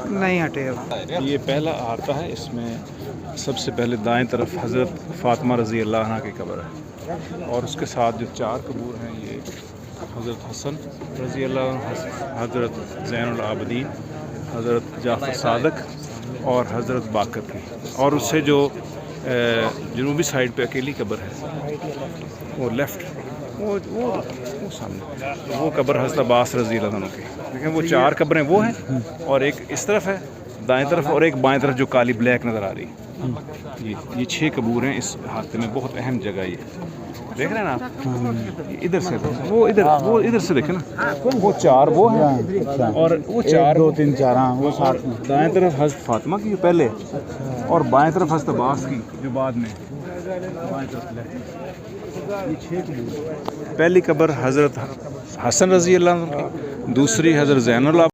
نہیں ہٹے اب۔ یہ پہلا آتا ہے، اس میں سب سے پہلے دائیں طرف حضرت فاطمہ رضی اللہ عنہ کی قبر ہے، اور اس کے ساتھ جو 4 قبور ہیں یہ حضرت حسن رضی اللہ عنہ، حضرت زین العابدین، حضرت جعفر صادق اور حضرت باقر کی، اور اس سے جو جنوبی سائڈ پہ اکیلی قبر ہے وہ لیفٹ، وہ سامنے وہ قبر حضرت عباس رضی اللہ عنہ کی۔ دیکھیں وہ 4 قبریں وہ ہیں، اور ایک اس طرف ہے دائیں طرف، اور ایک بائیں طرف جو کالی بلیک نظر آ رہی ہے۔ یہ 6 قبور ہیں اس حادثے میں، بہت اہم جگہ یہ دیکھ رہے ہیں نا آپ، ادھر سے وہ ادھر سے دیکھیں نا، وہ 4 وہ ہیں، اور وہ 4 2 3 4 ہاں وہ ساتھ میں۔ دائیں طرف حضرت فاطمہ کی پہلے، اور بائیں طرف حضرت عباس کی جو بعد میں، بائیں طرف لیفٹ۔ یہ 6 قبور، پہلی قبر حضرت حسن رضی اللہ عنہ کی، دوسری حضرت زین